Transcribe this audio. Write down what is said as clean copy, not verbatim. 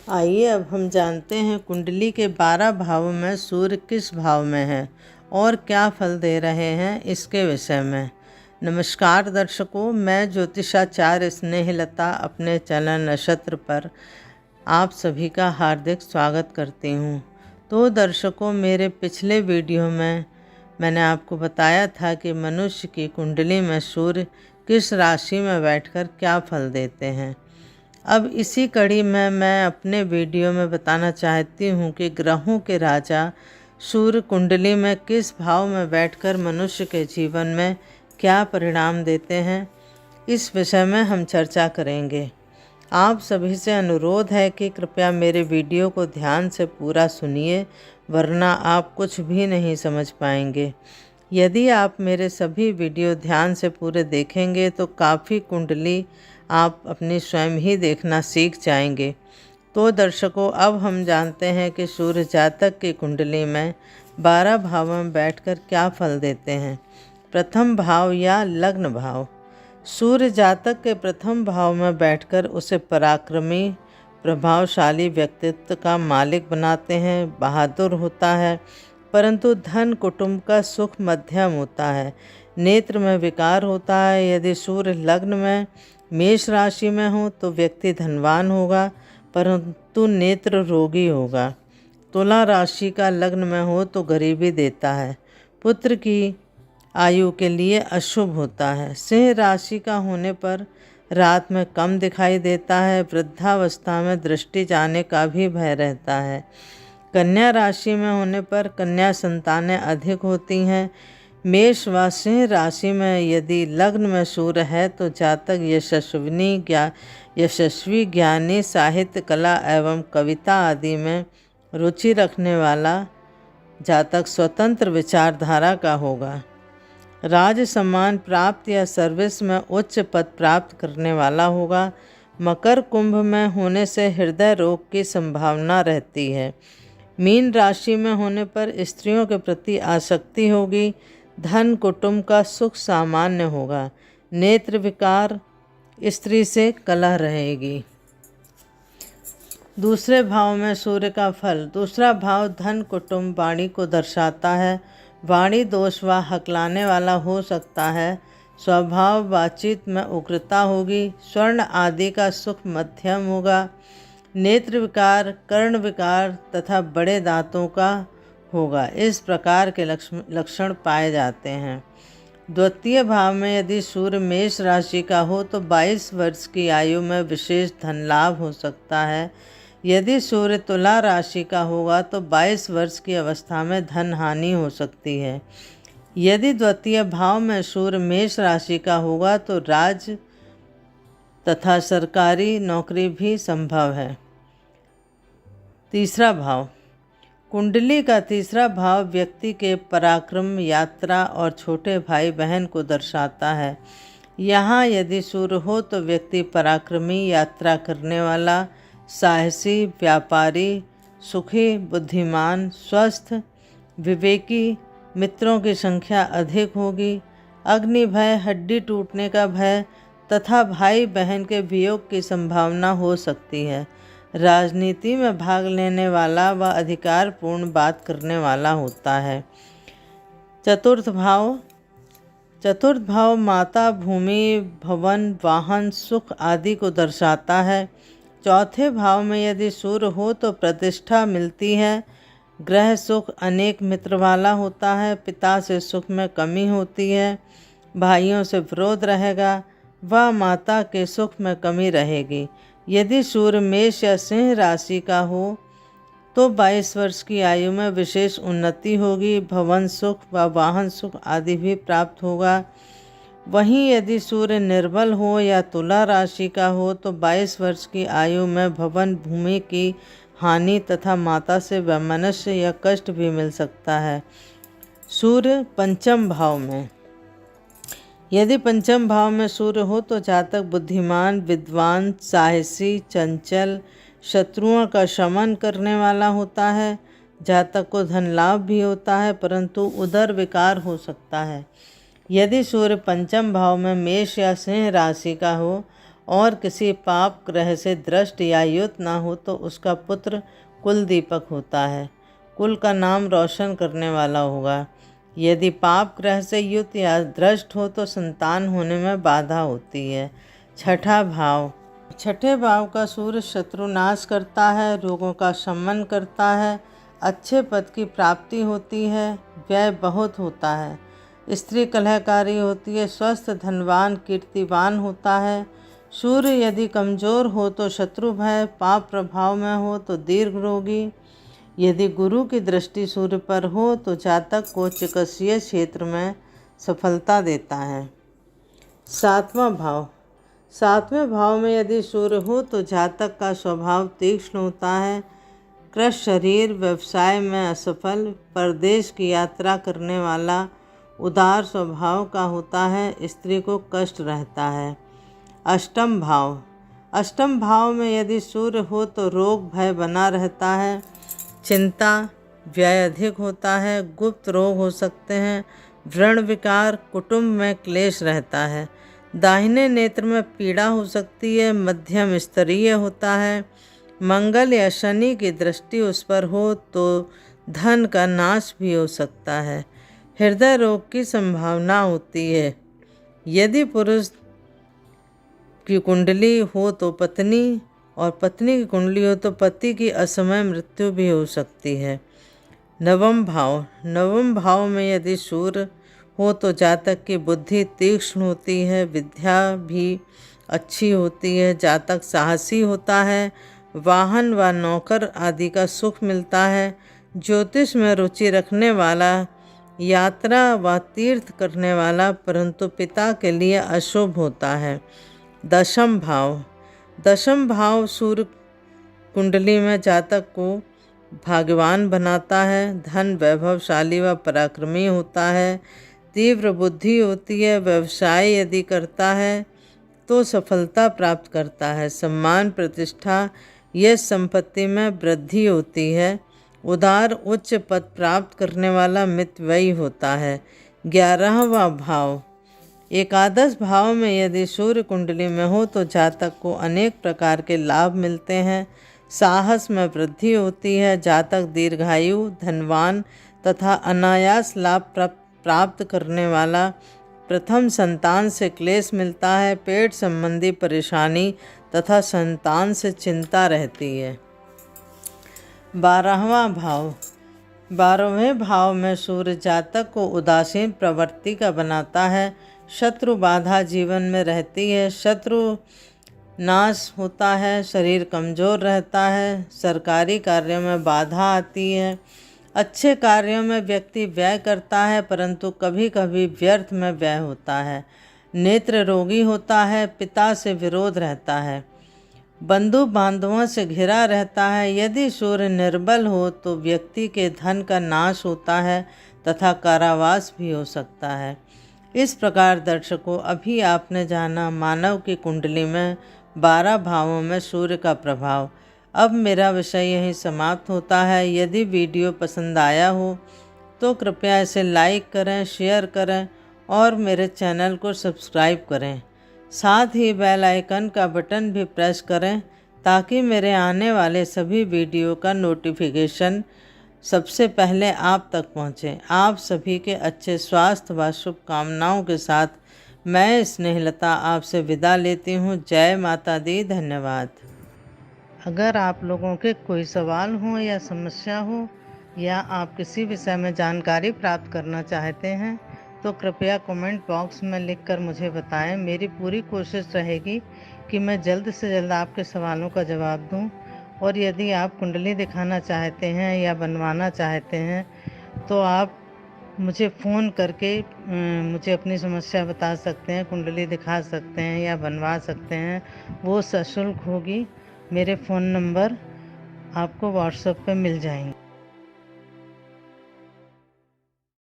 आइए अब हम जानते हैं कुंडली के 12 भावों में सूर्य किस भाव में है और क्या फल दे रहे हैं इसके विषय में। नमस्कार दर्शकों, मैं ज्योतिषाचार्य स्नेहलता अपने चैनल नक्षत्र पर आप सभी का हार्दिक स्वागत करती हूँ। तो दर्शकों, मेरे पिछले वीडियो में मैंने आपको बताया था कि मनुष्य की कुंडली में सूर्य किस राशि में बैठकर क्या फल देते हैं। अब इसी कड़ी में मैं अपने वीडियो में बताना चाहती हूँ कि ग्रहों के राजा सूर्य कुंडली में किस भाव में बैठकर मनुष्य के जीवन में क्या परिणाम देते हैं, इस विषय में हम चर्चा करेंगे। आप सभी से अनुरोध है कि कृपया मेरे वीडियो को ध्यान से पूरा सुनिए, वरना आप कुछ भी नहीं समझ पाएंगे। यदि आप मेरे सभी वीडियो ध्यान से पूरे देखेंगे तो काफ़ी कुंडली आप अपनी स्वयं ही देखना सीख जाएंगे। तो दर्शकों, अब हम जानते हैं कि सूर्य जातक की कुंडली में 12 भावों में बैठकर क्या फल देते हैं। प्रथम भाव या लग्न भाव। सूर्य जातक के प्रथम भाव में बैठकर उसे पराक्रमी, प्रभावशाली व्यक्तित्व का मालिक बनाते हैं। बहादुर होता है, परंतु धन कुटुंब का सुख मध्यम होता है। नेत्र में विकार होता है। यदि सूर्य लग्न में मेष राशि में हो तो व्यक्ति धनवान होगा, परंतु नेत्र रोगी होगा। तुला राशि का लग्न में हो तो गरीबी देता है। पुत्र की आयु के लिए अशुभ होता है। सिंह राशि का होने पर रात में कम दिखाई देता है। वृद्धावस्था में दृष्टि जाने का भी भय रहता है। कन्या राशि में होने पर कन्या संतानें अधिक होती हैं। मेष व सिंह राशि में यदि लग्न में सूर्य है तो जातक यशस्वी, ज्ञानी, साहित्य, कला एवं कविता आदि में रुचि रखने वाला जातक स्वतंत्र विचारधारा का होगा। राज सम्मान प्राप्त या सर्विस में उच्च पद प्राप्त करने वाला होगा। मकर कुंभ में होने से हृदय रोग की संभावना रहती है। मीन राशि में होने पर स्त्रियों के प्रति आसक्ति होगी। धन कुटुंब का सुख सामान्य होगा। नेत्र विकार, स्त्री से कलह रहेगी। दूसरे भाव में सूर्य का फल। दूसरा भाव धन कुटुंब वाणी को दर्शाता है। वाणी दोष व हकलाने वाला हो सकता है। स्वभाव बातचीत में उग्रता होगी। स्वर्ण आदि का सुख मध्यम होगा। नेत्र विकार, कर्ण विकार तथा बड़े दांतों का होगा। इस प्रकार के लक्षण पाए जाते हैं। द्वितीय भाव में यदि सूर्य मेष राशि का हो तो 22 वर्ष की आयु में विशेष धन लाभ हो सकता है। यदि सूर्य तुला राशि का होगा तो 22 वर्ष की अवस्था में धन हानि हो सकती है। यदि द्वितीय भाव में सूर्य मेष राशि का होगा तो राज तथा सरकारी नौकरी भी संभव है। तीसरा भाव। कुंडली का तीसरा भाव व्यक्ति के पराक्रम, यात्रा और छोटे भाई बहन को दर्शाता है। यहाँ यदि सूर्य हो तो व्यक्ति पराक्रमी, यात्रा करने वाला, साहसी, व्यापारी, सुखी, बुद्धिमान, स्वस्थ, विवेकी, मित्रों की संख्या अधिक होगी। अग्नि भय, हड्डी टूटने का भय तथा भाई बहन के वियोग की संभावना हो सकती है। राजनीति में भाग लेने वाला व अधिकारपूर्ण बात करने वाला होता है। चतुर्थ भाव माता, भूमि, भवन, वाहन, सुख आदि को दर्शाता है। चौथे भाव में यदि सूर्य हो तो प्रतिष्ठा मिलती है। ग्रह सुख, अनेक मित्र वाला होता है। पिता से सुख में कमी होती है। भाइयों से विरोध रहेगा व माता के सुख में कमी रहेगी। यदि सूर्य मेष या सिंह राशि का हो तो 22 वर्ष की आयु में विशेष उन्नति होगी। भवन सुख व वाहन सुख आदि भी प्राप्त होगा। वहीं यदि सूर्य निर्बल हो या तुला राशि का हो तो 22 वर्ष की आयु में भवन, भूमि की हानि तथा माता से वैमनस्य या कष्ट भी मिल सकता है। सूर्य पंचम भाव में। यदि पंचम भाव में सूर्य हो तो जातक बुद्धिमान, विद्वान, साहसी, चंचल, शत्रुओं का शमन करने वाला होता है। जातक को धन लाभ भी होता है, परंतु उदर विकार हो सकता है। यदि सूर्य पंचम भाव में मेष या सिंह राशि का हो और किसी पाप ग्रह से दृष्ट या युत ना हो तो उसका पुत्र कुल दीपक होता है, कुल का नाम रोशन करने वाला होगा। यदि पाप ग्रह से युत या दृष्ट हो तो संतान होने में बाधा होती है। छठा भाव, छठे भाव का सूर्य शत्रुनाश करता है, रोगों का शमन करता है, अच्छे पद की प्राप्ति होती है, व्यय बहुत होता है, स्त्री कलहकारी होती है, स्वस्थ धनवान कीर्तिवान होता है। सूर्य यदि कमजोर हो तो शत्रु भय, पाप प्रभाव में हो तो दीर्घ रोगी। यदि गुरु की दृष्टि सूर्य पर हो तो जातक को चिकित्सीय क्षेत्र में सफलता देता है। सातवां भाव, सातवें भाव में यदि सूर्य हो तो जातक का स्वभाव तीक्ष्ण होता है, कृश शरीर, व्यवसाय में असफल, परदेश की यात्रा करने वाला, उदार स्वभाव का होता है, स्त्री को कष्ट रहता है। अष्टम भाव, अष्टम भाव में यदि सूर्य हो तो रोग भय बना रहता है, चिंता व्यय अधिक होता है, गुप्त रोग हो सकते हैं, व्रण विकार, कुटुंब में क्लेश रहता है, दाहिने नेत्र में पीड़ा हो सकती है, मध्यम स्तरीय होता है। मंगल या शनि की दृष्टि उस पर हो तो धन का नाश भी हो सकता है, हृदय रोग की संभावना होती है। यदि पुरुष की कुंडली हो तो पत्नी, और पत्नी की कुंडली हो तो पति की असमय मृत्यु भी हो सकती है। नवम भाव, नवम भाव में यदि सूर्य हो तो जातक की बुद्धि तीक्ष्ण होती है, विद्या भी अच्छी होती है, जातक साहसी होता है, वाहन व नौकर आदि का सुख मिलता है, ज्योतिष में रुचि रखने वाला, यात्रा व तीर्थ करने वाला, परंतु पिता के लिए अशुभ होता है। दशम भाव, दशम भाव सूर्य कुंडली में जातक को भाग्यवान बनाता है, धन वैभवशाली व पराक्रमी होता है, तीव्र बुद्धि होती है, व्यवसाय यदि करता है तो सफलता प्राप्त करता है, सम्मान प्रतिष्ठा यश संपत्ति में वृद्धि होती है, उदार उच्च पद प्राप्त करने वाला मितव्ययी होता है। 11वां भाव, एकादश भाव में यदि सूर्य कुंडली में हो तो जातक को अनेक प्रकार के लाभ मिलते हैं, साहस में वृद्धि होती है, जातक दीर्घायु, धनवान तथा अनायास लाभ प्राप्त करने वाला, प्रथम संतान से क्लेश मिलता है, पेट संबंधी परेशानी तथा संतान से चिंता रहती है। 12वां भाव, 12वें भाव में सूर्य जातक को उदासीन प्रवृत्ति का बनाता है, शत्रु बाधा जीवन में रहती है, शत्रु नाश होता है, शरीर कमज़ोर रहता है, सरकारी कार्यों में बाधा आती है, अच्छे कार्यों में व्यक्ति व्यय करता है परंतु कभी कभी व्यर्थ में व्यय होता है, नेत्र रोगी होता है, पिता से विरोध रहता है, बंधु बांधवों से घिरा रहता है। यदि सूर्य निर्बल हो तो व्यक्ति के धन का नाश होता है तथा कारावास भी हो सकता है। इस प्रकार दर्शकों, अभी आपने जाना मानव की कुंडली में 12 भावों में सूर्य का प्रभाव। अब मेरा विषय यहीं समाप्त होता है। यदि वीडियो पसंद आया हो तो कृपया इसे लाइक करें, शेयर करें और मेरे चैनल को सब्सक्राइब करें। साथ ही बेल आइकन का बटन भी प्रेस करें ताकि मेरे आने वाले सभी वीडियो का नोटिफिकेशन सबसे पहले आप तक पहुंचे। आप सभी के अच्छे स्वास्थ्य व शुभकामनाओं के साथ मैं स्नेहलता आपसे विदा लेती हूं। जय माता दी। धन्यवाद। अगर आप लोगों के कोई सवाल हो या समस्या हो या आप किसी विषय में जानकारी प्राप्त करना चाहते हैं तो कृपया कमेंट बॉक्स में लिखकर मुझे बताएं। मेरी पूरी कोशिश रहेगी कि मैं जल्द से जल्द आपके सवालों का जवाब दूं। और यदि आप कुंडली दिखाना चाहते हैं या बनवाना चाहते हैं तो आप मुझे फ़ोन करके मुझे अपनी समस्या बता सकते हैं, कुंडली दिखा सकते हैं या बनवा सकते हैं। वो सशुल्क होगी। मेरे फ़ोन नंबर आपको व्हाट्सएप पे मिल जाएंगे।